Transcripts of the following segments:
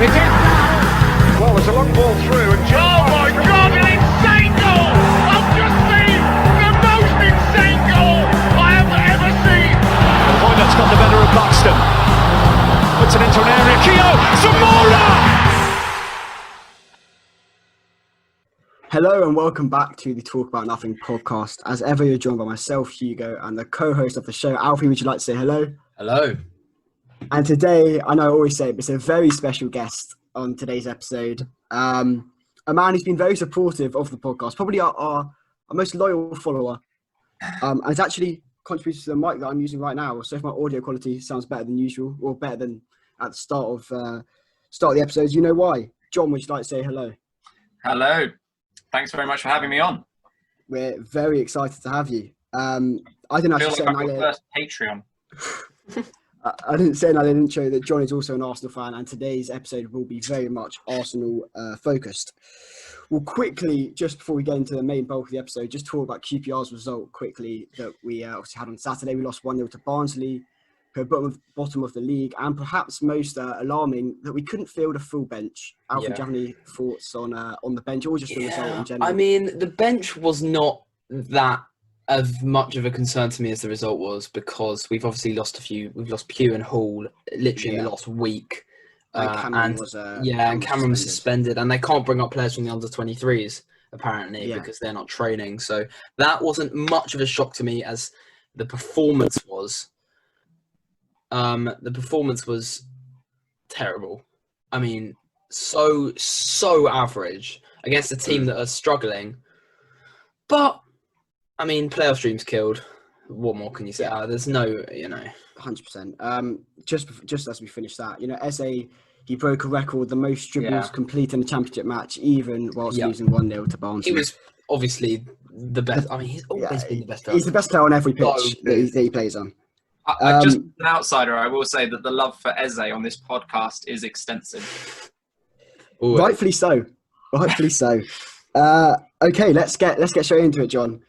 It is now. Well, there's a long ball through. And oh my God, an insane goal! I've just seen the most insane goal I have ever seen. Toilet's got the better of Buxton. Puts it into an area. Keogh, Zamora! Hello and welcome back to the Talk About Nothing podcast. As ever, you're joined by myself, Hugo, and the co-host of the show, Alfie. Would you like to say hello? Hello. And today, I know I always say it, but it's a very special guest on today's episode. A man who's been very supportive of the podcast, probably our most loyal follower, and it's actually contributed to the mic that I'm using right now. So if my audio quality sounds better than usual, or better than at the start of the episodes, you know why. John, would you like to say hello? Hello. Thanks very much for having me on. We're very excited to have you. I didn't actually say like my first Patreon. I didn't say in that intro that John is also an Arsenal fan, and today's episode will be very much Arsenal focused. We'll quickly, just before we get into the main bulk of the episode, just talk about QPR's result quickly that we obviously had on Saturday. We lost 1-0 to Barnsley, who are bottom of the league, and perhaps most alarming that we couldn't field a full bench. Alfred, do you have any thoughts on the bench or just the result in general? I mean, the bench was not that as much of a concern to me as the result was, because we've obviously lost a few. We've lost Pugh and Hall literally in the last week. And Cameron was suspended, and they can't bring up players from the under-23s apparently because they're not training. So that wasn't much of a shock to me as the performance was. The performance was terrible. I mean, so average against a team that are struggling. But I mean, playoff dreams killed. What more can you say? There's no, 100%. Just as we finish that, Eze, he broke a record, the most dribbles complete in a championship match, even whilst losing 1-0 to Barnsley. He was obviously the best. I mean, he's always been the best player. He's the best player on every pitch that he plays on. Just an outsider, I will say that the love for Eze on this podcast is extensive. Ooh. Rightfully so. Okay, let's get straight into it, John.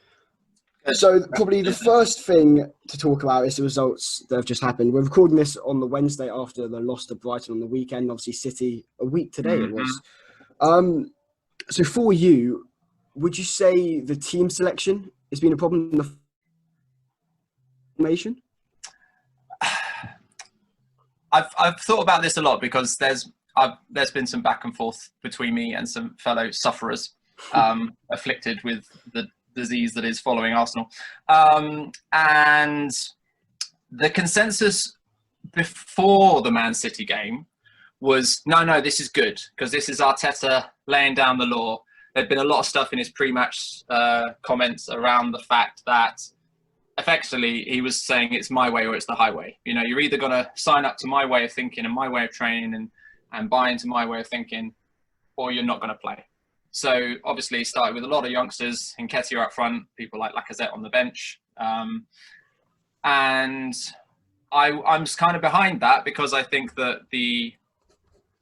So probably the first thing to talk about is the results that have just happened. We're recording this on the Wednesday after the loss to Brighton on the weekend. Obviously, City a week today it was. So for you, would you say the team selection has been a problem in the formation? I've thought about this a lot because there's been some back and forth between me and some fellow sufferers afflicted with the disease that is following Arsenal. And the consensus before the Man City game was, no, this is good because this is Arteta laying down the law. There'd been a lot of stuff in his pre-match comments around the fact that effectively, he was saying it's my way or it's the highway. You're either going to sign up to my way of thinking and my way of training and buy into my way of thinking, or you're not going to play. So obviously, he started with a lot of youngsters, Nketiah up front, people like Lacazette on the bench. And I'm just kind of behind that because I think that the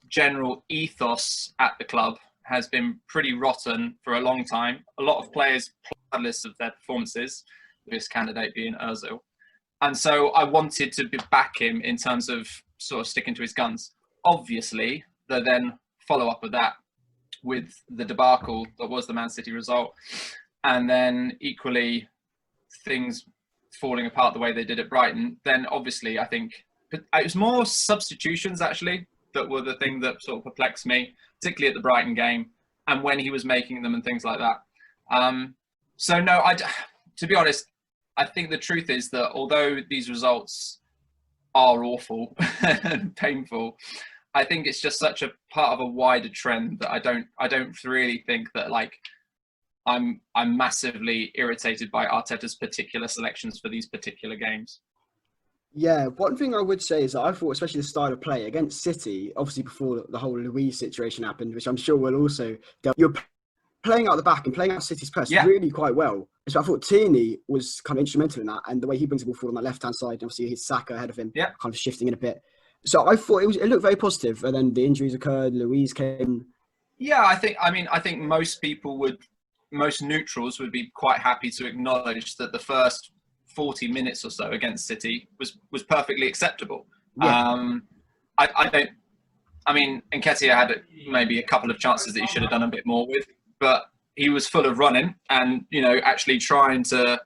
general ethos at the club has been pretty rotten for a long time. A lot of players, regardless of their performances, this candidate being Ozil. And so I wanted to back him in terms of sort of sticking to his guns. Obviously, the then follow-up of that with the debacle that was the Man City result, and then equally things falling apart the way they did at Brighton, then obviously I think it was more substitutions actually that were the thing that sort of perplexed me, particularly at the Brighton game and when he was making them and things like that. So no, to be honest, I think the truth is that although these results are awful and painful, I think it's just such a part of a wider trend that I don't really think that I'm massively irritated by Arteta's particular selections for these particular games. Yeah, one thing I would say is that I thought, especially the style of play against City, obviously before the whole Luiz situation happened, which I'm sure will also, you're playing out the back and playing out City's press really quite well. So I thought Tierney was kind of instrumental in that, and the way he brings the ball forward on that left-hand side, obviously his Saka ahead of him, kind of shifting in a bit. So I thought it looked very positive, and then the injuries occurred, Luiz came. Yeah, I think most neutrals would be quite happy to acknowledge that the first 40 minutes or so against City was perfectly acceptable. Yeah. I don't I mean, Nketiah had maybe a couple of chances that he should have done a bit more with, but he was full of running and, actually trying to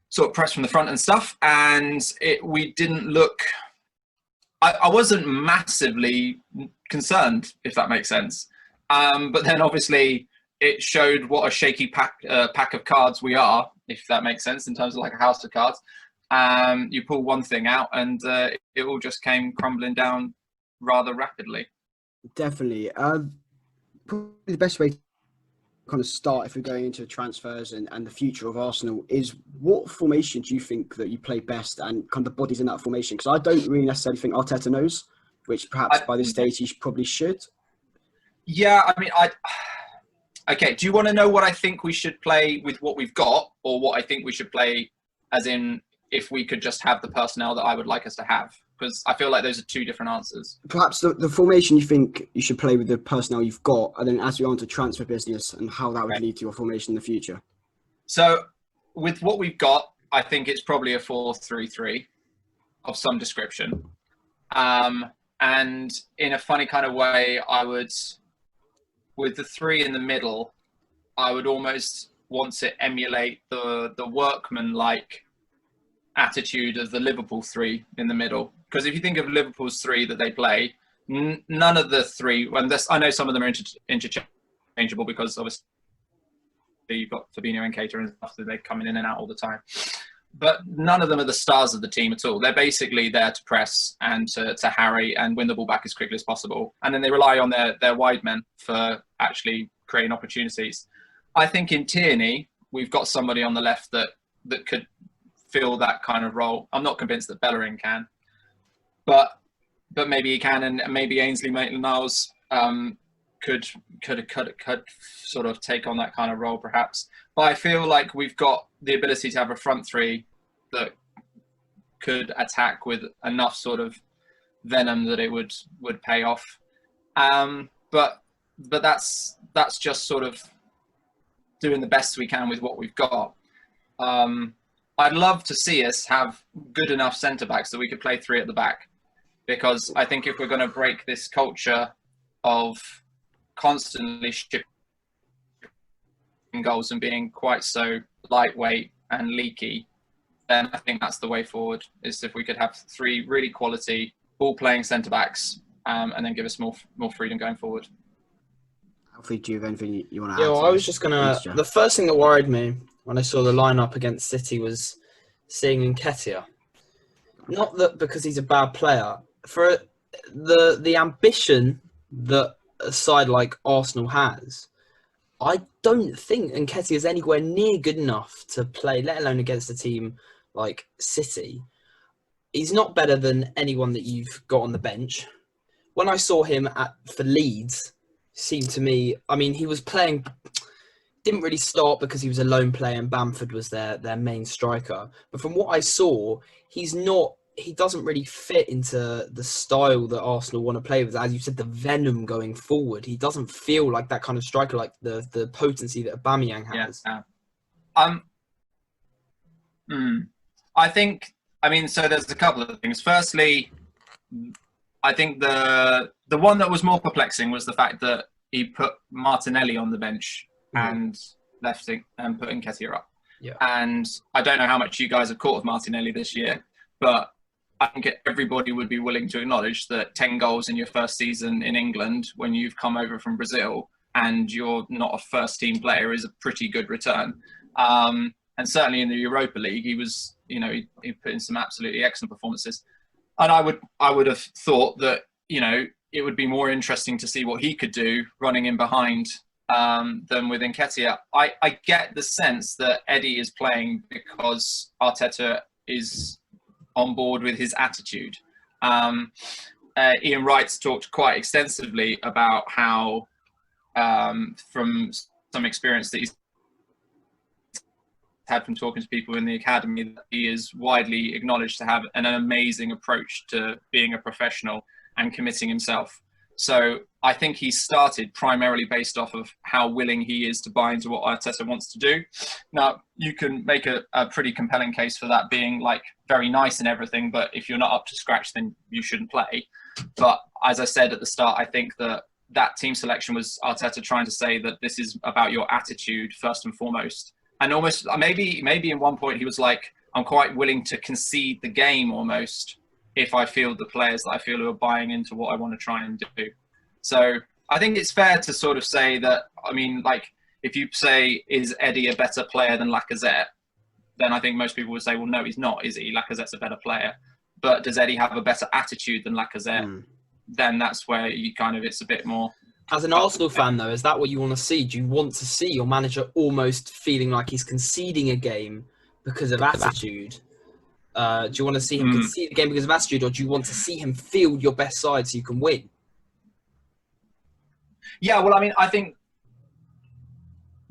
sort of press from the front and stuff. And we didn't look... I wasn't massively concerned, if that makes sense. But then obviously it showed what a shaky pack of cards we are, if that makes sense, in terms of like a house of cards. You pull one thing out and it all just came crumbling down rather rapidly. Definitely. Probably the best way to kind of start if we're going into transfers and the future of Arsenal is, what formation do you think that you play best and kind of the bodies in that formation? Because I don't really necessarily think Arteta knows, which perhaps by this stage he probably should. Yeah, I mean, okay, do you want to know what I think we should play with what we've got, or what I think we should play as in if we could just have the personnel that I would like us to have? Because I feel like those are two different answers. Perhaps the formation you think you should play with the personnel you've got, and then as we go on to transfer business and how that would lead to your formation in the future. So with what we've got, I think it's probably a 4-3-3 of some description. And in a funny kind of way, I would, with the three in the middle, I would almost want to emulate the workman-like attitude of the Liverpool three in the middle. Because if you think of Liverpool's three that they play, none of the three, I know some of them are interchangeable because obviously you've got Fabinho and Keita and stuff, so they're coming in and out all the time. But none of them are the stars of the team at all. They're basically there to press and to harry and win the ball back as quickly as possible. And then they rely on their wide men for actually creating opportunities. I think in Tierney, we've got somebody on the left that could fill that kind of role. I'm not convinced that Bellerin can, but maybe he can, and maybe Ainsley Maitland-Niles could sort of take on that kind of role, perhaps. But I feel like we've got the ability to have a front three that could attack with enough sort of venom that it would pay off. But that's just sort of doing the best we can with what we've got. I'd love to see us have good enough centre-backs that we could play three at the back, because I think if we're going to break this culture of constantly shipping goals and being quite so lightweight and leaky, then I think that's the way forward, is if we could have three really quality ball-playing centre-backs and then give us more freedom going forward. Alfie, do you have anything you want to add? Yeah, well, I was just going to... The first thing that worried me when I saw the lineup against City was seeing Nketiah. Not that because he's a bad player. For the ambition that a side like Arsenal has, I don't think Nketiah is anywhere near good enough to play, let alone against a team like City. He's not better than anyone that you've got on the bench. When I saw him for Leeds, seemed to me, I mean, he was playing... Didn't really start because he was a lone player and Bamford was their main striker. But from what I saw, he doesn't really fit into the style that Arsenal want to play with. As you said, the venom going forward. He doesn't feel like that kind of striker, like the potency that Aubameyang has. Yeah. So there's a couple of things. Firstly, I think the one that was more perplexing was the fact that he put Martinelli on the bench and left it and put Nketiah up. Yeah. And I don't know how much you guys have caught of Martinelli this year, but I think everybody would be willing to acknowledge that 10 goals in your first season in England when you've come over from Brazil and you're not a first team player is a pretty good return. And certainly in the Europa League, he was, he put in some absolutely excellent performances. And I would have thought that, it would be more interesting to see what he could do running in behind than with Nketiah. I get the sense that Eddie is playing because Arteta is on board with his attitude. Ian Wright's talked quite extensively about how, from some experience that he's had from talking to people in the academy, that he is widely acknowledged to have an amazing approach to being a professional and committing himself. So I think he started primarily based off of how willing he is to buy into what Arteta wants to do. Now, you can make a pretty compelling case for that being like very nice and everything, but if you're not up to scratch, then you shouldn't play. But as I said at the start, I think that team selection was Arteta trying to say that this is about your attitude first and foremost. And almost maybe in one point he was like, I'm quite willing to concede the game almost if I feel the players that I feel who are buying into what I want to try and do. So I think it's fair to sort of say that, I mean, like, if you say, is Eddie a better player than Lacazette? Then I think most people would say, well, no, he's not, is he? Lacazette's a better player. But does Eddie have a better attitude than Lacazette? Then that's where you kind of, it's a bit more. As an Arsenal fan, though, is that what you want to see? Do you want to see your manager almost feeling like he's conceding a game because of attitude? Do you want to see him concede a game because of attitude, or do you want to see him field your best side so you can win? Yeah, well, I mean, I think,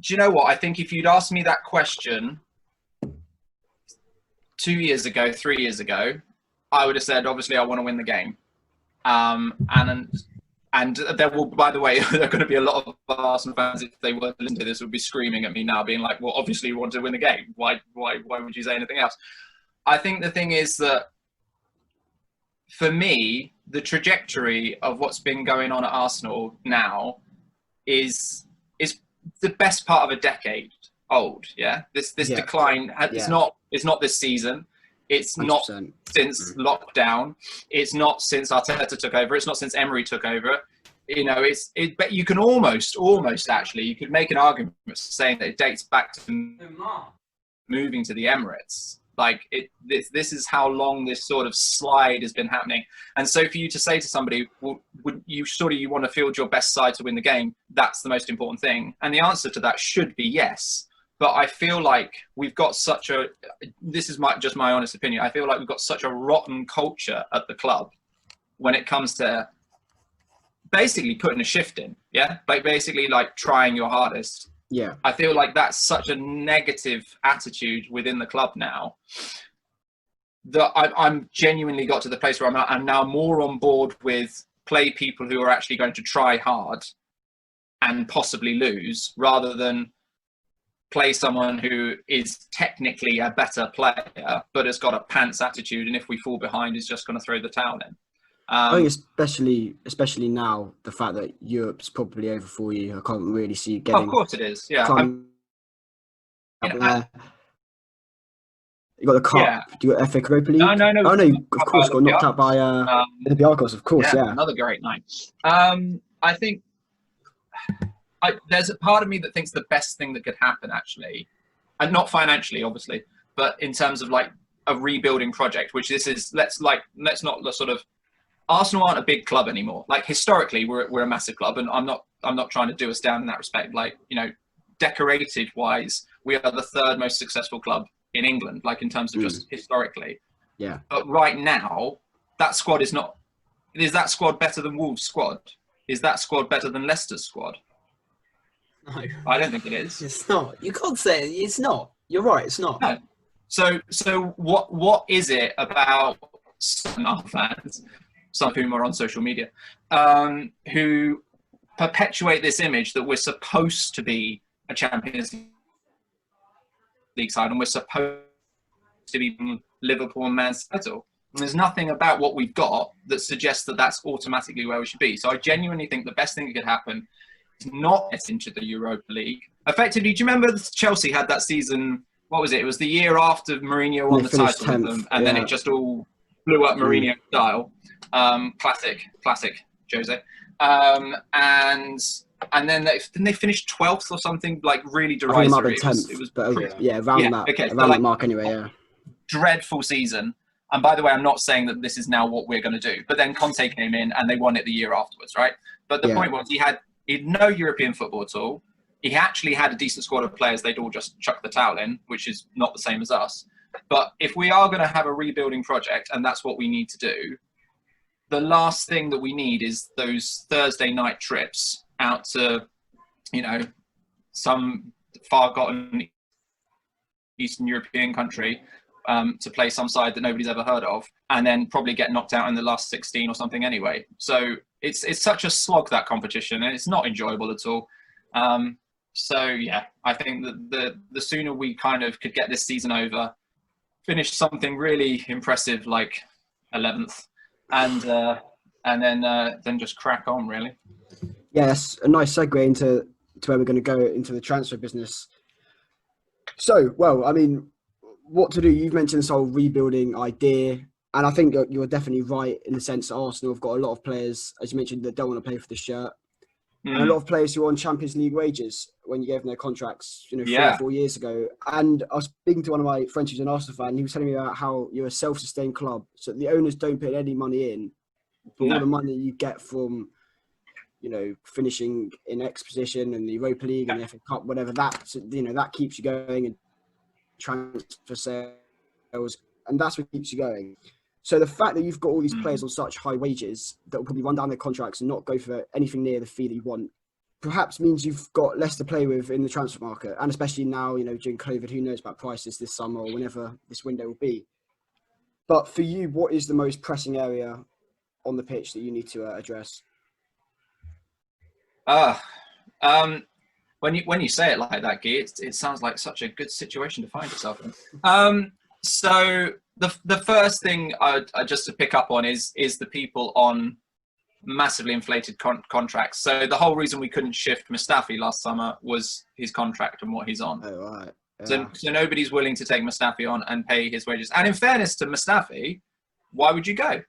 do you know what? I think if you'd asked me that question 2 years ago, 3 years ago, I would have said, obviously, I want to win the game. And there will, by the way, there are going to be a lot of Arsenal fans, if they were to listen to this, would be screaming at me now, being like, well, obviously you want to win the game. Why would you say anything else? I think the thing is that, for me, the trajectory of what's been going on at Arsenal now is the best part of a decade old. Yeah, this decline. It's not this season. It's 100%. Not since lockdown. It's not since Arteta took over. It's not since Emery took over. You know, but you can almost actually, you could make an argument saying that it dates back to moving to the Emirates. Like, this is how long this sort of slide has been happening. And so for you to say to somebody, well, you want to field your best side to win the game, that's the most important thing. And the answer to that should be yes. But I feel like we've got this is just my honest opinion, I feel like we've got such a rotten culture at the club when it comes to basically putting a shift in, yeah? Like, basically, like, trying your hardest. Yeah. I feel like that's such a negative attitude within the club now that I'm genuinely got to the place where I'm now more on board with play people who are actually going to try hard and possibly lose, rather than play someone who is technically a better player but has got a pants attitude, and if we fall behind is just going to throw the towel in. I think especially now, the fact that Europe's probably over for you, I can't really see you getting. Of course it is, yeah. You got the cup. Yeah. Do you got FA Europa League? No. Oh no, of course, got knocked out by Olympiacos, of course. Yeah, another great night. I think there's a part of me that thinks the best thing that could happen, actually, and not financially, obviously, but in terms of like a rebuilding project, which this is. Let's not sort of. Arsenal aren't a big club anymore. Like, historically, we're a massive club, and I'm not trying to do us down in that respect. Like, you know, decorated wise, we are the third most successful club in England, like in terms of just historically. Yeah. But right now, that squad is not. Is that squad better than Wolves' squad? Is that squad better than Leicester's squad? No, I don't think it is. It's not. You can't say it's not. You're right. It's not. No. So what is it about some Arsenal fans, some of whom are on social media, who perpetuate this image that we're supposed to be a Champions League side and we're supposed to be Liverpool and Man City? There's nothing about what we've got that suggests that that's automatically where we should be. So I genuinely think the best thing that could happen is not get into the Europa League. Effectively, do you remember Chelsea had that season? What was it? It was the year after Mourinho won the title with them, and then it just all blew up Mourinho style. Classic Jose. And then they finished 12th or something, like really derisory. I think it might have been 10th, around that mark anyway. Yeah. Dreadful season. And by the way, I'm not saying that this is now what we're going to do. But then Conte came in and they won it the year afterwards, right? But the point was he had no European football at all. He actually had a decent squad of players. They'd all just chuck the towel in, which is not the same as us. But if we are going to have a rebuilding project, and that's what we need to do, the last thing that we need is those Thursday night trips out to, you know, some far-gotten Eastern European country to play some side that nobody's ever heard of, and then probably get knocked out in the last 16 or something anyway. So it's such a slog, that competition, and it's not enjoyable at all. So yeah, I think that the sooner we kind of could get this season over, finish something really impressive like 11th, and and then just crack on, really. Yeah, that's a nice segue into where we're going to go into the transfer business. So, well, I mean, what to do? You've mentioned this whole rebuilding idea, and I think you're definitely right in the sense that Arsenal have got a lot of players, as you mentioned, that don't want to pay for the shirt, and a lot of players who are on Champions League wages when you gave them their contracts, 3 or 4 years ago. And I was speaking to one of my friends who's an Arsenal fan, and he was telling me about how you're a self-sustained club, so the owners don't put any money in, but all the money you get from finishing in X position and the Europa League and the FA Cup, whatever, that keeps you going, and transfer sales, and that's what keeps you going. So the fact that you've got all these players on such high wages that will probably run down their contracts and not go for anything near the fee that you want, perhaps means you've got less to play with in the transfer market, and especially now, during COVID, who knows about prices this summer or whenever this window will be. But for you, what is the most pressing area on the pitch that you need to address? When you say it like that, Guy, it sounds like such a good situation to find yourself in. So the first thing I just to pick up on is the people on massively inflated contracts. So the whole reason we couldn't shift Mustafi last summer was his contract and what he's on. Oh, right. Yeah. So nobody's willing to take Mustafi on and pay his wages. And in fairness to Mustafi, why would you go?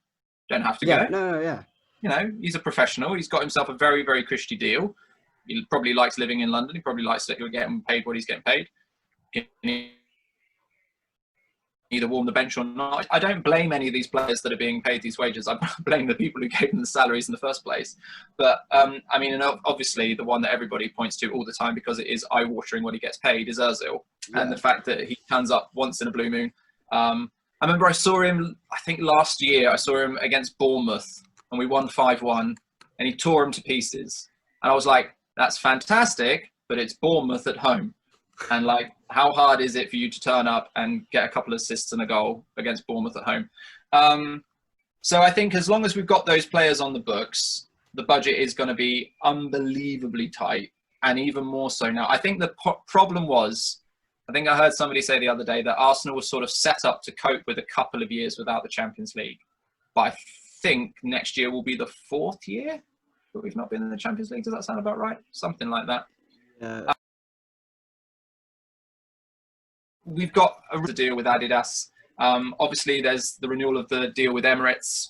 Don't have to go. No, yeah. He's a professional. He's got himself a very, very cushy deal. He probably likes living in London. He probably likes that he'll get paid what he's getting paid. He can either warm the bench or not. I don't blame any of these players that are being paid these wages. I blame the people who gave them the salaries in the first place. But, obviously the one that everybody points to all the time because it is eye-watering what he gets paid is Ozil. Yeah. And the fact that he turns up once in a blue moon. I remember I saw him, I think last year, I saw him against Bournemouth and we won 5-1 and he tore him to pieces. And I was like, that's fantastic, but it's Bournemouth at home. And how hard is it for you to turn up and get a couple of assists and a goal against Bournemouth at home? So I think as long as we've got those players on the books, the budget is going to be unbelievably tight, and even more so now. I think the problem was, I think I heard somebody say the other day that Arsenal was sort of set up to cope with a couple of years without the Champions League. But I think next year will be the 4th year that we've not been in the Champions League. Does that sound about right? Something like that. Yeah. We've got a deal with Adidas. Obviously, there's the renewal of the deal with Emirates.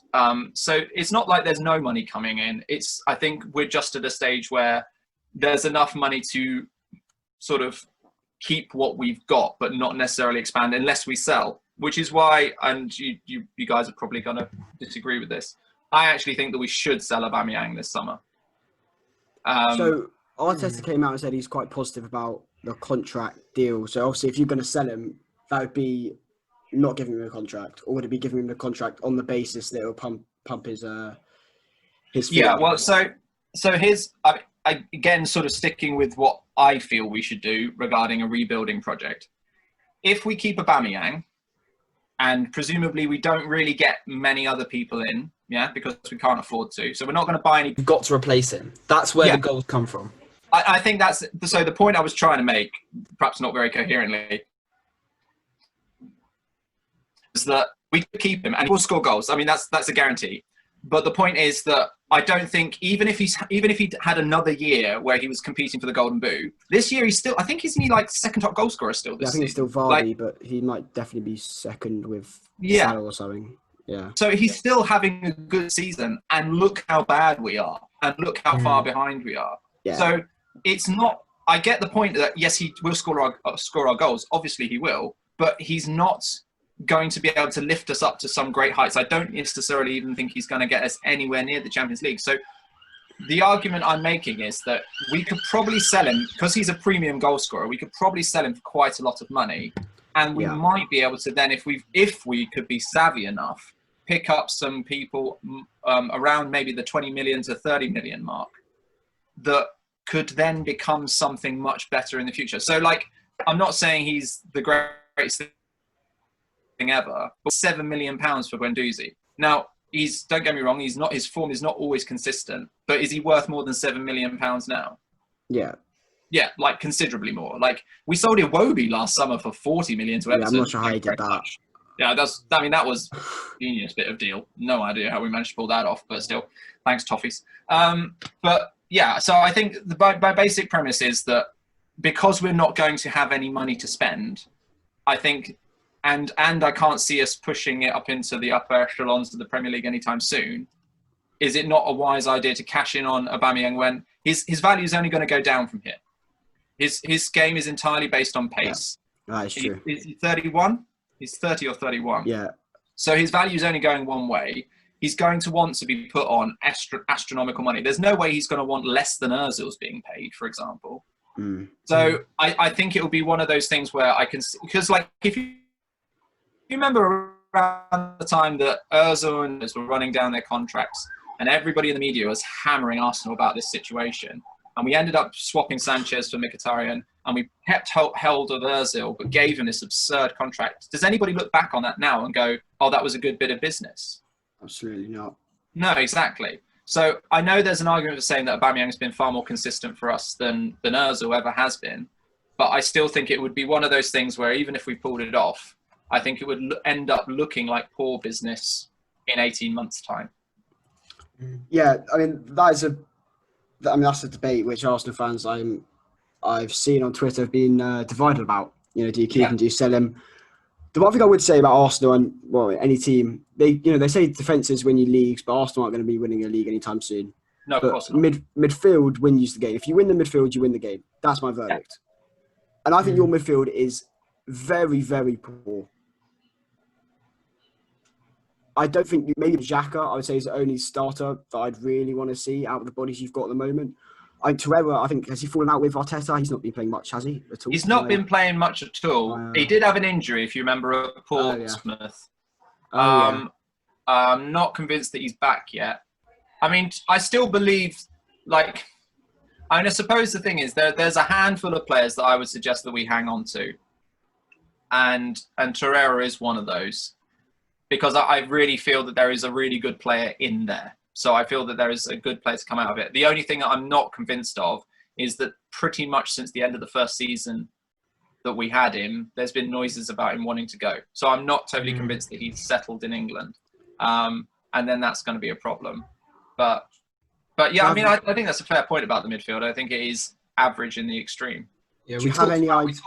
So it's not like there's no money coming in. I think we're just at a stage where there's enough money to sort of keep what we've got, but not necessarily expand unless we sell. Which is why, and you guys are probably going to disagree with this, I actually think that we should sell Aubameyang this summer. So Arteta came out and said he's quite positive about the contract deal. So obviously, if you're going to sell him, that would be not giving him a contract, or would it be giving him the contract on the basis that it will pump his fee? Yeah. Well, so again, sort of sticking with what I feel we should do regarding a rebuilding project. If we keep Aubameyang, and presumably we don't really get many other people in, because we can't afford to. So we're not going to buy any. You've got to replace him. That's where the goals come from. I think that's so. The point I was trying to make, perhaps not very coherently, is that we could keep him and he will score goals. I mean, that's a guarantee. But the point is that I don't think even if he had another year where he was competing for the Golden Boot, this year isn't he like second top goal scorer still? This I think he's still Vardy, but he might definitely be second with Salah or something. Yeah. So he's still having a good season, and look how bad we are, and look how far behind we are. Yeah. So it's not. I get the point that yes, he will score our goals. Obviously, he will, but he's not going to be able to lift us up to some great heights. I don't necessarily even think he's going to get us anywhere near the Champions League. So the argument I'm making is that we could probably sell him because he's a premium goal scorer. We could probably sell him for quite a lot of money, and we might be able to then, if we could be savvy enough, pick up some people around maybe the 20 million to 30 million mark that could then become something much better in the future. So, I'm not saying he's the greatest thing ever, but £7 million for Guendouzi. Now, don't get me wrong, his form is not always consistent, but is he worth more than £7 million now? Yeah. Yeah, considerably more. We sold Iwobi last summer for 40 million to Everton. I'm not sure how he did that. Yeah, that was a genius bit of deal. No idea how we managed to pull that off, but still, thanks, Toffees. But yeah, so I think my basic premise is that because we're not going to have any money to spend, I think, and I can't see us pushing it up into the upper echelons of the Premier League anytime soon. Is it not a wise idea to cash in on Aubameyang when his value is only going to go down from here? His game is entirely based on pace. Yeah, that is true. Is he 31? He's 30 or 31. Yeah. So his value is only going one way. He's going to want to be put on astronomical money. There's no way he's going to want less than Ozil's being paid, for example. So I think it will be one of those things where I can, because like if you remember around the time that Ozil and were running down their contracts, and everybody in the media was hammering Arsenal about this situation, and we ended up swapping Sanchez for Mkhitaryan, and we kept hold of Ozil, but gave him this absurd contract. Does anybody look back on that now and go, "Oh, that was a good bit of business"? Absolutely not. No, exactly. So I know there's an argument for saying that Aubameyang has been far more consistent for us than Ozil ever has been, but I still think it would be one of those things where even if we pulled it off, I think it would end up looking like poor business in 18 months' time. Yeah, I mean that's a debate which Arsenal fans I've seen on Twitter have been divided about. You know, do you keep him? Do you sell him? The one thing I would say about Arsenal and any team, they say defences win you leagues, but Arsenal aren't going to be winning a league anytime soon. No, but of course not. Midfield wins the game. If you win the midfield, you win the game. That's my verdict. And I think your midfield is very, very poor. I don't think maybe Xhaka, I would say, is the only starter that I'd really want to see out of the bodies you've got at the moment. Torreira, I think, has he fallen out with Arteta? He's not been playing much, has he? At all? He's not been playing much at all. He did have an injury, if you remember, at Portsmouth. I'm not convinced that he's back yet. I mean, I still believe, I suppose the thing is, there's a handful of players that I would suggest that we hang on to. And Torreira is one of those. Because I really feel that there is a really good player in there. So I feel that there is a good player to come out of it. The only thing that I'm not convinced of is that pretty much since the end of the first season that we had him, there's been noises about him wanting to go. So I'm not totally convinced that he's settled in England. And then that's going to be a problem. But yeah, I mean, I think that's a fair point about the midfield. I think it is average in the extreme. Yeah, do you have any ideas?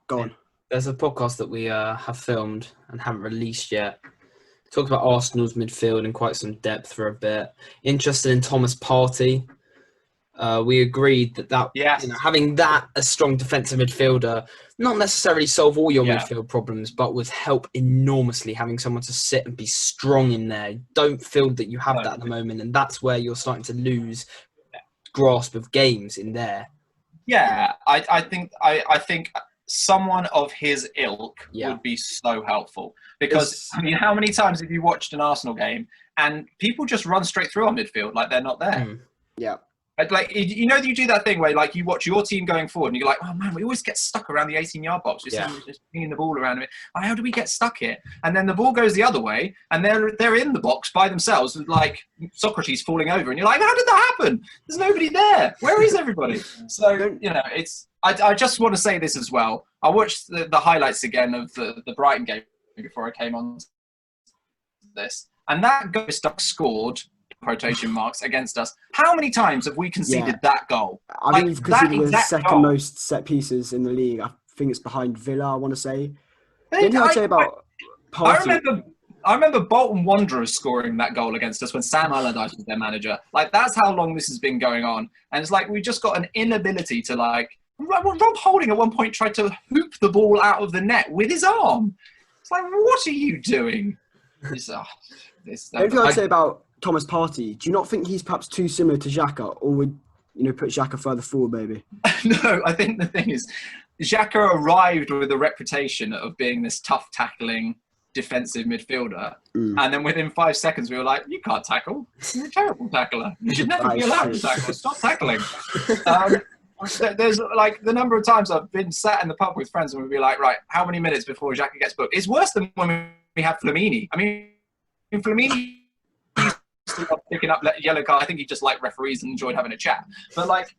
Go on. There's a podcast that we have filmed and haven't released yet. Talked about Arsenal's midfield in quite some depth for a bit. Interested in Thomas Partey. We agreed that having that a strong defensive midfielder, not necessarily solve all your midfield problems, but would help enormously having someone to sit and be strong in there. Don't feel that you have that at the moment, and that's where you're starting to lose grasp of games in there. Yeah, I think someone of his ilk would be so helpful. Because, I mean, how many times have you watched an Arsenal game and people just run straight through our midfield like they're not there? Yeah. You know, you do that thing where, you watch your team going forward and you're like, oh, man, we always get stuck around the 18-yard box. We're just pinging the ball around. How do we get stuck here? And then the ball goes the other way and they're in the box by themselves with, Socrates falling over. And you're like, how did that happen? There's nobody there. Where is everybody? So, it's... I just want to say this as well. I watched the highlights again of the Brighton game before I came on this. And that goal Stuck scored, quotation marks, against us. How many times have we conceded that goal? I think we've conceded the second most set pieces in the league. I think it's behind Villa, I want to say. The only thing I'd say about Partey... I remember Bolton Wanderers scoring that goal against us when Sam Allardyce was their manager. That's how long this has been going on. And it's we just got an inability to Rob Holding at one point tried to hoop the ball out of the net with his arm. It's what are you doing? The only thing I'd say about Thomas Partey, do you not think he's perhaps too similar to Xhaka, or would put Xhaka further forward, maybe? No, I think the thing is, Xhaka arrived with a reputation of being this tough tackling defensive midfielder, and then within 5 seconds we were like, you can't tackle, you're a terrible tackler, you should never be allowed to tackle, stop tackling. There's the number of times I've been sat in the pub with friends and we'd be like, right, how many minutes before Xhaka gets booked? It's worse than when we have Flamini. I mean, Flamini used used to love picking up yellow card. I think he just liked referees and enjoyed having a chat. But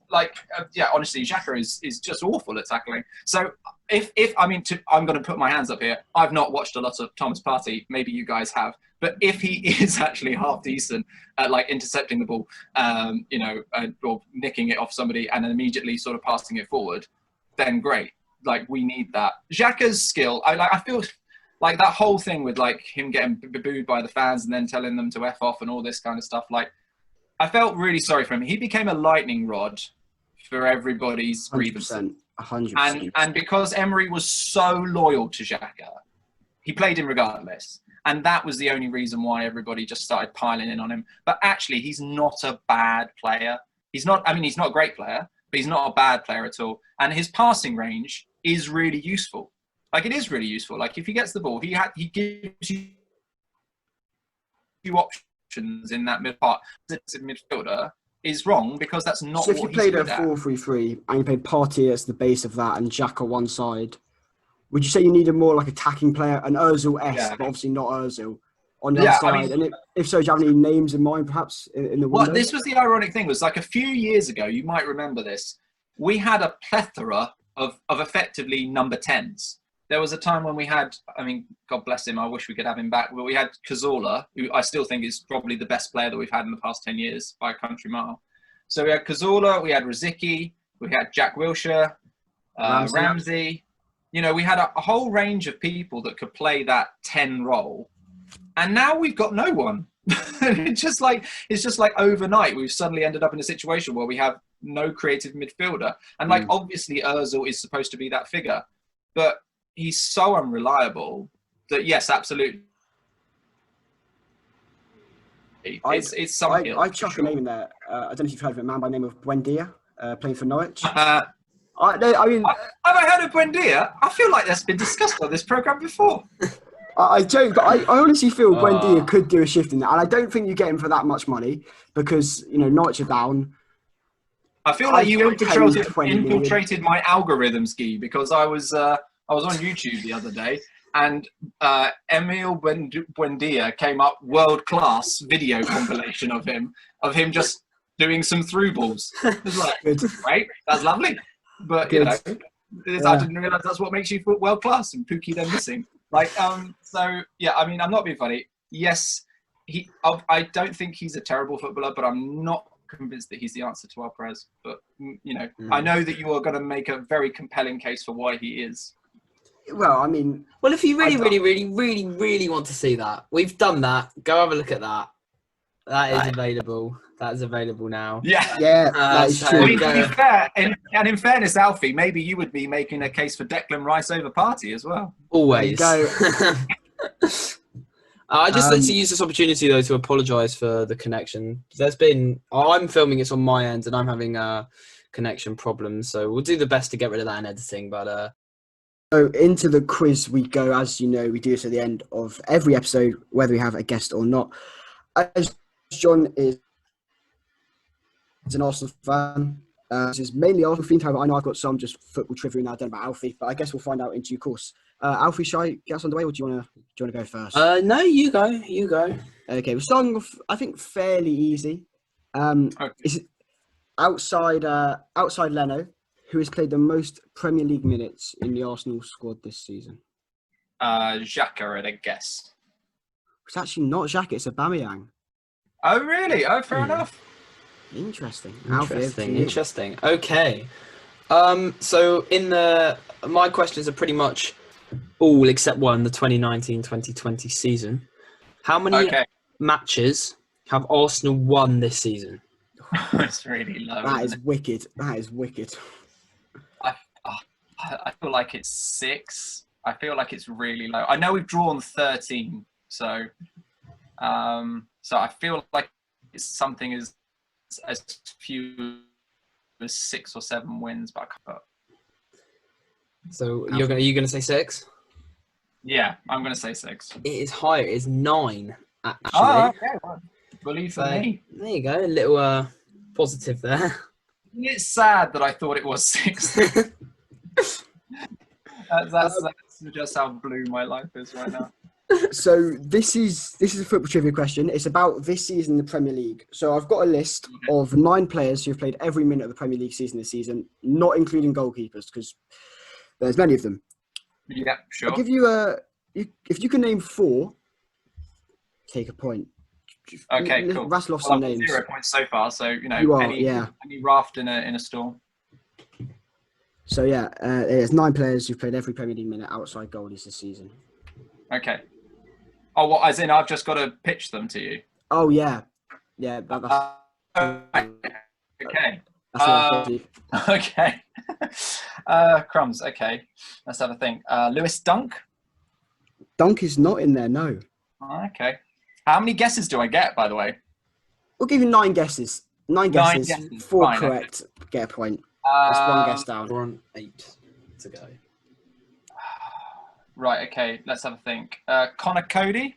yeah, honestly, Xhaka is just awful at tackling. So I'm going to put my hands up here. I've not watched a lot of Thomas Partey. Maybe you guys have. But if he is actually half decent at like intercepting the ball, or nicking it off somebody and then immediately sort of passing it forward, then great. Like, we need that. Xhaka's skill, I feel like that whole thing with like him getting booed by the fans and then telling them to F off and all this kind of stuff. Like, I felt really sorry for him. He became a lightning rod for everybody's grievances. 100%. And because Emery was so loyal to Xhaka, he played him regardless. And that was the only reason why everybody just started piling in on him. But actually, he's not a bad player. He's not a great player, but he's not a bad player at all. And his passing range is really useful. Like, it is really useful. Like, if he gets the ball, he gives you options in that mid part. The midfielder is wrong because that's not So what if you he's played a good at. 4-3-3 and you played Partey as the base of that and Xhaka one side, would you say you needed more like attacking player, an Ozil-esque, but obviously not Ozil, on the other side? And if so, do you have any names in mind, perhaps, in the window? Well, this was the ironic thing. Was like a few years ago, you might remember this, we had a plethora of effectively number 10s. There was a time when we had, God bless him, I wish we could have him back, but we had Cazorla, who I still think is probably the best player that we've had in the past 10 years by a country mile. So we had Cazorla, we had Rosicky, we had Jack Wilshere, Ramsey. You know, we had a whole range of people that could play that 10 role. And now we've got no one. It's just like overnight, we've suddenly ended up in a situation where we have no creative midfielder. And obviously Ozil is supposed to be that figure, but he's so unreliable that yes, absolutely. It's something. I chuck a name in there. I don't know if you've heard of a man by the name of Buendia, playing for Norwich. Have I heard of Buendia? I feel like that's been discussed on this programme before. I joke, but I honestly feel Buendia could do a shift in that. And I don't think you get him for that much money because, Norwich are down. I feel like you infiltrated my algorithm, Ski, because I was on YouTube the other day and Emil Buendia came up world-class video compilation of him just doing some through balls. It was like, great, that's lovely. But, I didn't realise that's what makes you world-class and Pookie then missing. I'm not being funny. Yes, I don't think he's a terrible footballer, but I'm not convinced that he's the answer to Alvarez. But, I know that you are going to make a very compelling case for why he is. Well, if you really want to see that, we've done that. Go have a look at that. That is available. That is available now. Yeah, that is true. To be fair, and in fairness, Alfie, maybe you would be making a case for Declan Rice over Partey as well. Always. I just like to use this opportunity though to apologise for the connection. I'm filming it on my end and I'm having connection problems, so we'll do the best to get rid of that in editing. But So into the quiz we go. As you know, we do this at the end of every episode, whether we have a guest or not. As John is an Arsenal fan, this is mainly Arsenal themed. However, I know I've got some just football trivia now. I don't know about Alfie, but I guess we'll find out in due course. Alfie, shall I get us underway, or do you want to go first? No, you go. Okay, we're starting off, I think, fairly easy. Okay. Is it outside Leno, who has played the most Premier League minutes in the Arsenal squad this season? Xhaka, I guess. It's actually not Xhaka, it's Aubameyang. Oh, really? Oh, fair enough. Interesting. Interesting. Okay. So my questions are pretty much all except one, the 2019-2020 season. How many matches have Arsenal won this season? It's really low. That is wicked. I feel like it's 6. I feel like it's really low. I know we've drawn 13, so I feel like it's something as few as 6 or 7 wins, but I can't. So are you going to say 6? Yeah, I'm going to say 6. It is higher. It is 9, actually. Oh, okay. Well, believe for me. There you go. A little positive there. It's sad that I thought it was 6. That's just how blue my life is right now. So this is a football trivia question. It's about this season in the Premier League. So I've got a list of 9 players who've played every minute of the Premier League season this season, not including goalkeepers, because there's many of them. Yeah, sure. I'll give you if you can name 4, take a point. Okay, cool. Rattle off Well, some I've got names. 0 points so far, so You are, any raft in a storm. So yeah, there's 9 players who've played every Premier League minute outside goalies this season. Okay. Oh, what? As in, I've just got to pitch them to you. Oh yeah, yeah. That's Okay. what I thought you. Okay. Crumbs. Okay. Let's have a think. Lewis Dunk. Dunk is not in there. No. Okay. How many guesses do I get, by the way? We'll give you 9 guesses. 9 guesses. 4 Fine, correct. Okay. Get a point. That's 1 guess down. We're on 8 to go. Right. Okay. Let's have a think. Connor Cody.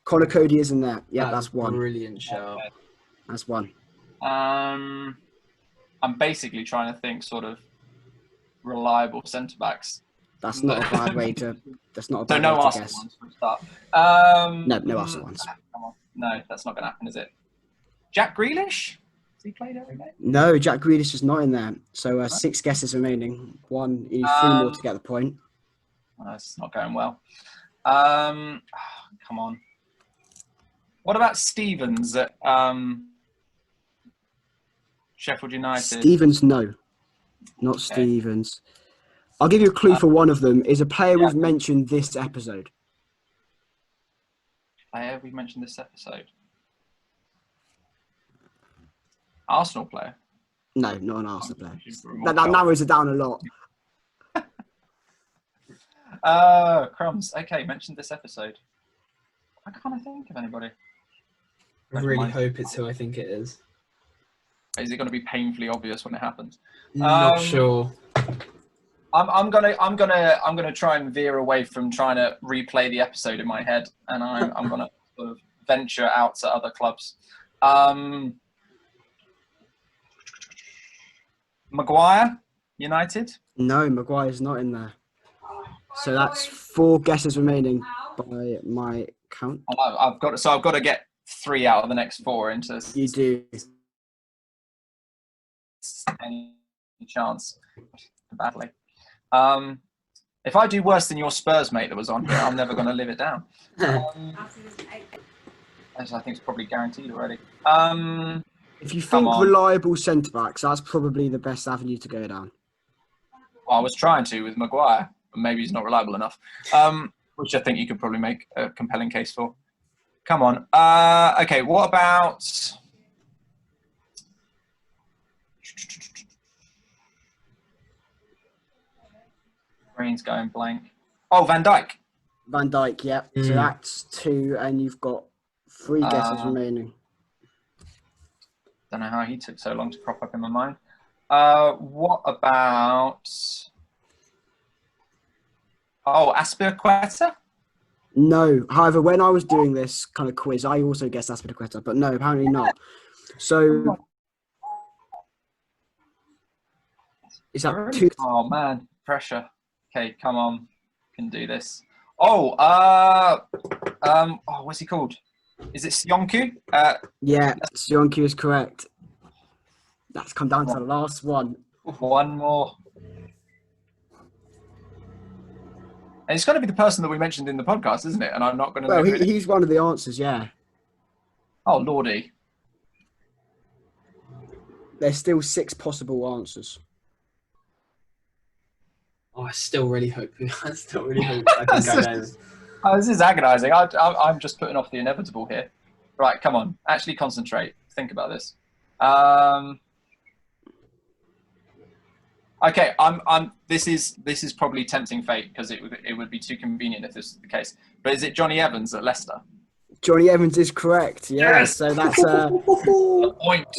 Connor Cody is in there. Yeah, that's 1. Brilliant shout. Okay. That's 1. I'm basically trying to think sort of reliable centre backs. That's not a bad way to. That's not a So bad no way to Arsenal guess. ones for a start. No Arsenal ones. Come on. No, that's not going to happen, is it? Jack Grealish? Has he played every game? No, Jack Grealish is not in there. So 6 guesses remaining. 1, you need 3 more to get the point. That's not going well. Come on. What about Stevens at Sheffield United? Stevens, no, not Stevens. I'll give you a clue for one of them. Is a player we've mentioned this episode. Player we mentioned this episode. Arsenal player. No, not an Arsenal player. That That narrows it down a lot. Crumbs. Okay, mentioned this episode. I can't think of anybody. I really hope it's who I think it is. Is it going to be painfully obvious when it happens? Not sure. I'm gonna try and veer away from trying to replay the episode in my head, and I'm gonna sort of venture out to other clubs. Maguire, United. No, Maguire's not in there. So that's 4 guesses remaining by my count. I've got to get 3 out of the next 4 into You do. any chance badly. If I do worse than your Spurs mate that was on here, I'm never going to live it down. As I think it's probably guaranteed already. If you think reliable centre backs, that's probably the best avenue to go down. Well, I was trying to with Maguire, but maybe he's not reliable enough. Which I think you could probably make a compelling case for. Come on. Okay, what about... Brain's going blank. Oh, Van Dijk. Van Dijk, yeah. So that's 2, and you've got 3 guesses remaining. Don't know how he took so long to crop up in my mind. What about... Oh, Aspilicueta? No. However, when I was doing this kind of quiz, I also guessed Aspilicueta, but no, apparently not. So is that 2? Oh man, pressure. Okay, come on, can do this. Oh, what's he called? Is it Sionku? Yeah, Sionku is correct. That's come down to the last one. One more. And it's got to be the person that we mentioned in the podcast, isn't it? And I'm not going to. Well, he's one of the answers. Yeah. Oh lordy. There's still 6 possible answers. Oh, I still really hope I can go down. Oh, this is agonising. I'm just putting off the inevitable here. Right, come on. Actually concentrate. Think about this. Okay, this is probably tempting fate because it would be too convenient if this is the case. But is it Johnny Evans at Leicester? Johnny Evans is correct. Yeah, yes. So that's a point.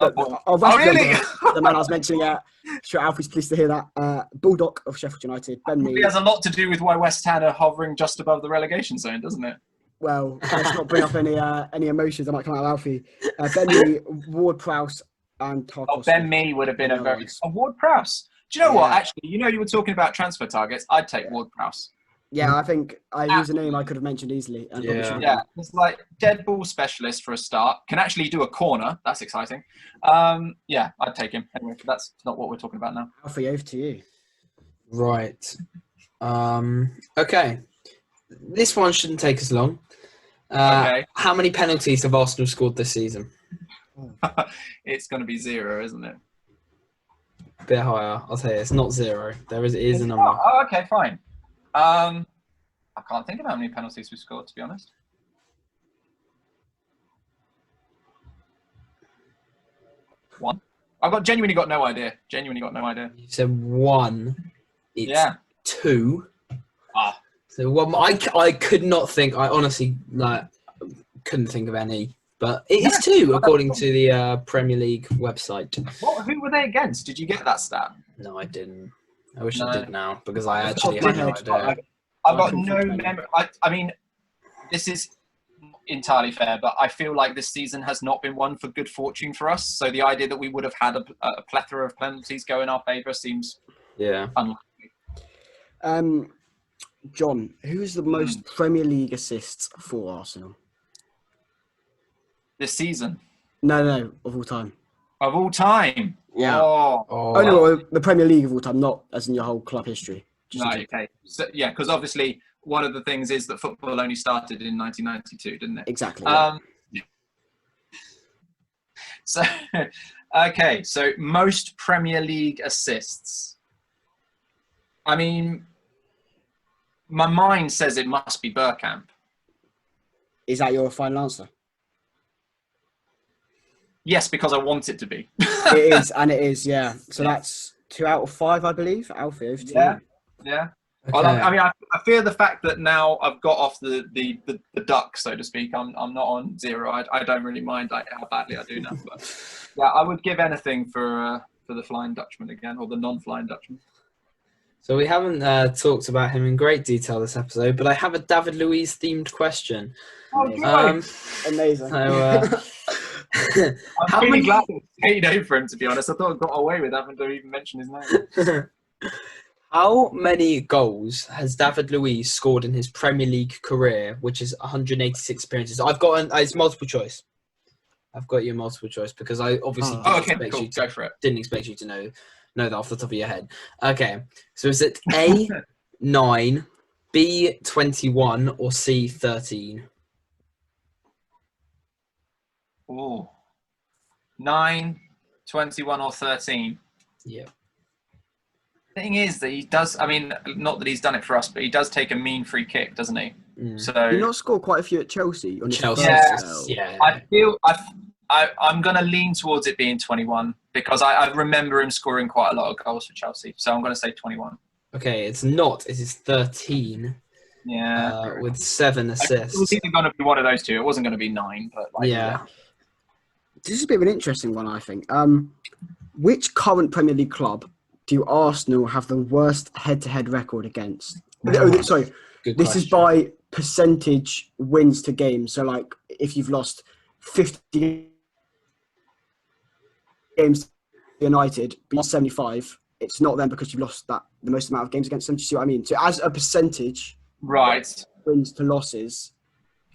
Really? The man I was mentioning, sure, Alfie's pleased to hear that. Bulldog of Sheffield United, Ben Mee. It has a lot to do with why West Ham are hovering just above the relegation zone, doesn't it? Well, let's not bring up any emotions that might come out of Alfie. Ben Mee, Ward-Prowse, and Tarkowski. Oh, Ben Mee would have been a very... Ward-Prowse. Do you know what? Yeah. Actually, you were talking about transfer targets. I'd take Ward-Prowse. Yeah, I think he's a name I could have mentioned easily. And probably should have Yeah, done. it's like dead ball specialist for a start. Can actually do a corner. That's exciting. Yeah, I'd take him. Anyway, that's not what we're talking about now. Alfie, over to you. Right. Okay. This one shouldn't take us long. Okay. How many penalties have Arsenal scored this season? It's going to be 0, isn't it? A bit higher. I'll tell you, it's not 0. It is a number. Oh, okay, fine. I can't think of how many penalties we've scored, to be honest. 1. I've genuinely got no idea. You said 1. It's 2. Ah. So one, I could not think. I honestly couldn't think of any. But it is 2, according to the Premier League website. Who were they against? Did you get that stat? No, I didn't. I wish I did now because I actually had no idea. I've got no memory. I mean, this is entirely fair, but I feel like this season has not been one for good fortune for us. So the idea that we would have had a plethora of penalties go in our favour seems unlikely. John, who is the most Premier League assists for Arsenal? This season? No, of all time. Of all time? Yeah. Oh no, the Premier League of all time, not as in your whole club history. Right, okay. So, yeah, because obviously one of the things is that football only started in 1992, didn't it? Exactly. Yeah. So, okay, so most Premier League assists. I mean, my mind says it must be Bergkamp. Is that your final answer? Yes, because I want it to be. It is, yeah. So that's 2 out of 5, I believe. Alfie, over to you. Yeah. Okay. Well, I mean, I fear the fact that now I've got off the duck, so to speak. I'm not on 0. I don't really mind how badly I do now. But yeah, I would give anything for the Flying Dutchman again, or the non-Flying Dutchman. So we haven't talked about him in great detail this episode, but I have a David Luiz themed question. Amazing. So, I'm really glad it stayed over for him, to be honest. I thought I got away with having to even mention his name. How many goals has David Luiz scored in his Premier League career, which is 186 appearances? I've got it's multiple choice. I've got you multiple choice because I obviously didn't expect you to know that off the top of your head. Okay, so is it A, 9, B, 21, or C, 13? Oh, 9, 21, or 13. Yeah. Thing is that he does. I mean, not that he's done it for us, but he does take a mean free kick, doesn't he? So you not scored quite a few at Chelsea. On yeah. I feel I'm going to lean towards it being 21 because I remember him scoring quite a lot of goals for Chelsea. So I'm going to say 21. Okay, it's not. It is 13. Yeah, with 7 assists. It was either going to be one of those two. It wasn't going to be 9, but yeah. This is a bit of an interesting one, I think. Which current Premier League club do Arsenal have the worst head-to-head record against? Sorry, this is by percentage wins to games. So, like, if you've lost 50 games to United, but you're 75, it's not then because you've lost the most amount of games against them. Do you see what I mean? So, as a percentage, right, wins to losses,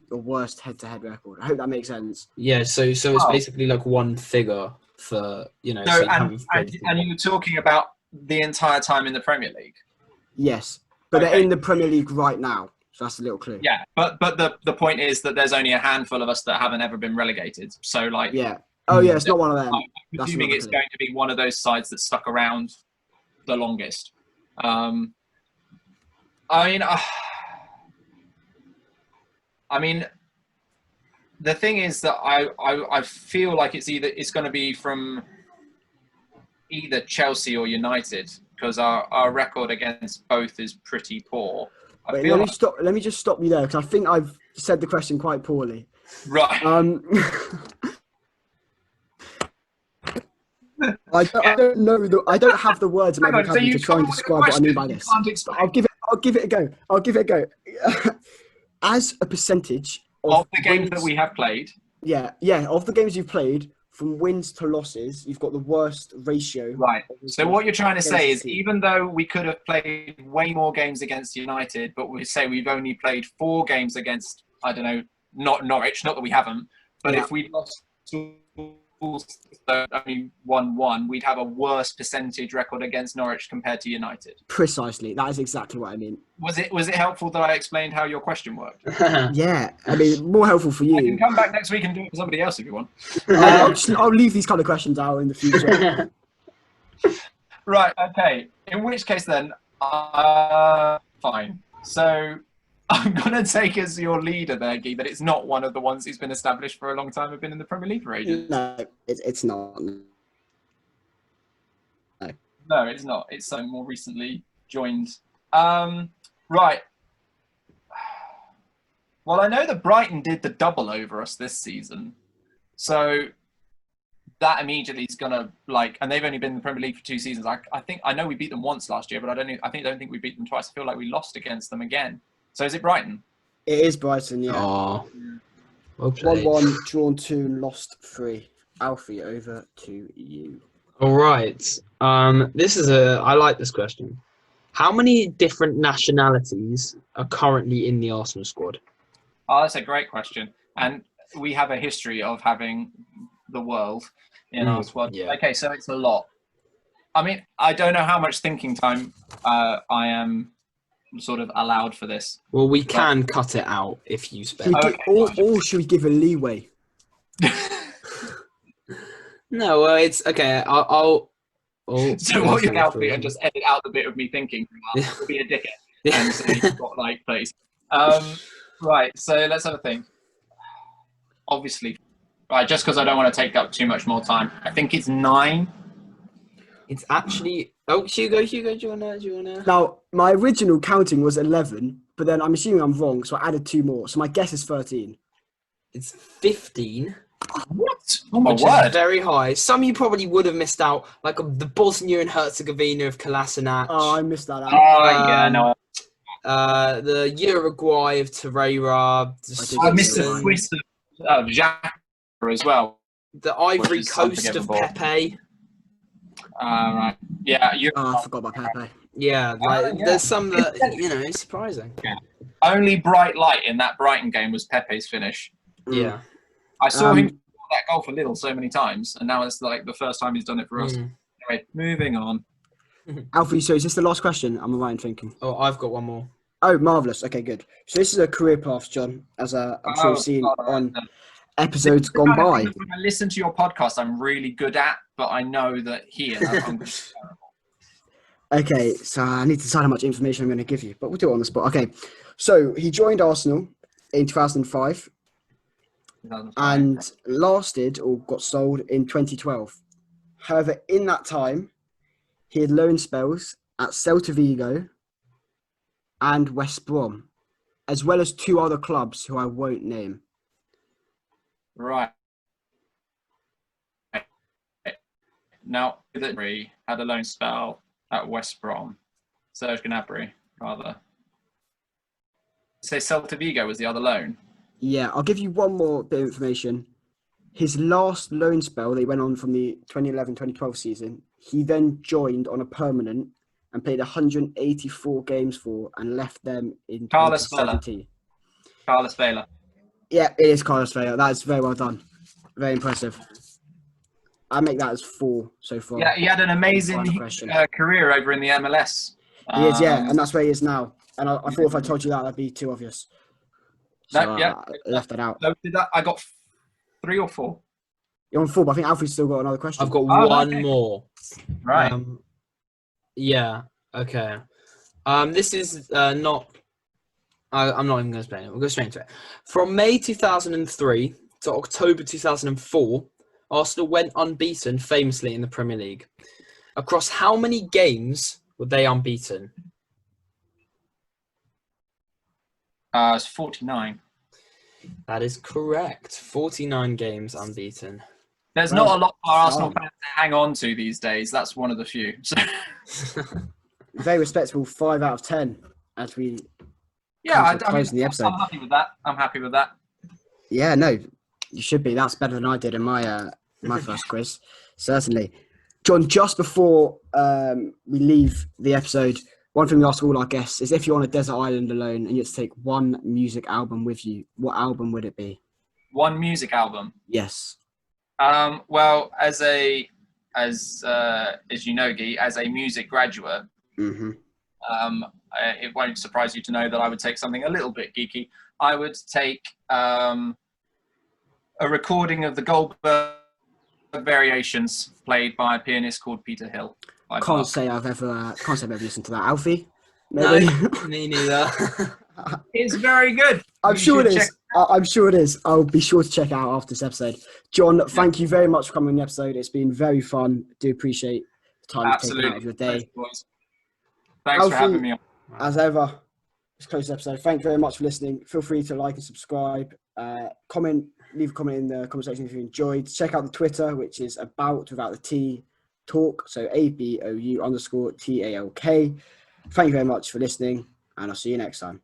the worst head-to-head record. I hope that makes sense. Yeah, so it's basically like one figure for, So and you were talking about the entire time in the Premier League. Yes, but they're in the Premier League right now, so that's a little clue. Yeah, but the point is that there's only a handful of us that haven't ever been relegated. So it's not one of them. I'm assuming it's going to be one of those sides that stuck around the longest. I mean, the thing is that I feel like it's going to be from either Chelsea or United because our record against both is pretty poor. Let me just stop you there because I think I've said the question quite poorly. Right. I don't know. I don't have the words in my vocabulary to try and describe what I mean by this. I'll give it a go. As a percentage of the games that we have played. Yeah, of the games you've played from wins to losses, you've got the worst ratio. Right. So what you're trying to say is, against the team. even though we could have played way more games against United, but we say we've only played 4 games against, I don't know, not Norwich, not that we haven't, but Yeah. if we lost only 1-1, we'd have a worse percentage record against Norwich compared to United. Precisely. That is exactly what I mean. Was it helpful that I explained how your question worked? Yeah. I mean, more helpful for I can you. come back next week and do it for somebody else if you want. I'll leave these kind of questions out in the future. Right, okay. In which case then, fine. So I'm going to take as your leader there, Guy, that it's not one of the ones who's been established for a long time and been in the Premier League for ages. No, it's not. No, it's not. It's more recently joined. Right. Well, I know that Brighton did the double over us this season. So that immediately is going to, and they've only been in the Premier League for 2 seasons. I know we beat them once last year, but I don't think we beat them twice. I feel like we lost against them again. So is it Brighton? It is Brighton, yeah. Oh, well played. 1-1, drawn 2, and lost 3. Alfie, over to you. All right. I like this question. How many different nationalities are currently in the Arsenal squad? Oh, that's a great question. And we have a history of having the world in our squad. Yeah. Okay, so it's a lot. I mean, I don't know how much thinking time I am sort of allowed for this. Well, we can cut it out if you spend. Or should we give a leeway? No, well, it's okay. I'll So what you're out and just edit out the bit of me thinking for a while. It'll be a dickhead. And so you've got 30. Right, so let's have a think. Obviously, right, just because I don't want to take up too much more time. I think it's 9. It's actually. Oh, Hugo, do you wanna? Now, my original counting was 11, but then I'm assuming I'm wrong, so I added 2 more. So my guess is 13. It's 15. What? Oh my Which word. is very high. Some you probably would have missed out, like the Bosnia and Herzegovina of Kolasinac. Oh, I missed that out. Oh, yeah, no. The Uruguay of Torreira. I missed the twist of Xhaka as well. The Ivory is Coast of unforgivable. Pepe. Right. Yeah, Oh, I forgot about Pepe. Yeah, yeah. there's some that, it's surprising. only bright light in that Brighton game was Pepe's finish. Yeah. I saw him score that goal for Lidl so many times, and now it's the first time he's done it for us. Anyway, moving on. Alfie, so is this the last question? I'm right in thinking. Oh, I've got one more. Oh, marvellous. Okay, good. So this is a career path, John, as I'm sure you've seen on episodes gone by. When I listen to your podcast, I'm really good at, but I know that here I'm terrible. Okay, so I need to decide how much information I'm going to give you, but we'll do it on the spot. Okay, so he joined Arsenal in 2005 and lasted or got sold in 2012. However, in that time, he had loan spells at Celta Vigo and West Brom, as well as 2 other clubs who I won't name. Right. Now, Gnabry had a loan spell at West Brom. Serge Gnabry, rather. Say Celta Vigo was the other loan. Yeah, I'll give you one more bit of information. His last loan spell that he went on from the 2011-2012 season, he then joined on a permanent and played 184 games for and left them in Carlos 2017. Carlos Vela. Yeah, it is Carlos Vela. That is very well done. Very impressive. I make that as 4 so far. Yeah, he had an amazing Final question. career over in the MLS. He is, yeah, and that's where he is now. And I thought if I told you that, that'd be too obvious. So I left that out. So I got 3 or 4. You're on 4, but I think Alfred's still got another question. I've got Oh, one okay. more. Right. Yeah. Okay. This is not. I'm not even going to explain it. We'll go straight into it. From May 2003 to October 2004, Arsenal went unbeaten famously in the Premier League. Across how many games were they unbeaten? It's 49. That is correct. 49 games unbeaten. There's not a lot for Arsenal fans to hang on to these days. That's one of the few. So, Very respectable 5 out of 10 as we yeah, close in the episode. I'm happy with that. Yeah, no, you should be. That's better than I did in my My first quiz, certainly. John, just before we leave the episode, one thing we ask all our guests is if you're on a desert island alone and you had to take one music album with you, what album would it be? One music album. Yes. Well, as you know, Guy, as a music graduate, Mm-hmm. it won't surprise you to know that I would take something a little bit geeky. I would take a recording of the Goldberg Variations played by a pianist called Peter Hill. Can't say I've ever listened to that. Alfie? Maybe? No, me neither. It's very good. I'm You sure it should is. I'm sure it is. I'll be sure to check it out after this episode. John, thank you very much for coming on the episode. It's been very fun. Do appreciate the time you've taken out of your day. Thanks for having me on. As ever, let's close the episode. Thank you very much for listening. Feel free to like and subscribe. Leave a comment in the comment section if you enjoyed. Check out the Twitter, which is about without the T talk. So ABOU_TALK. Thank you very much for listening, and I'll see you next time.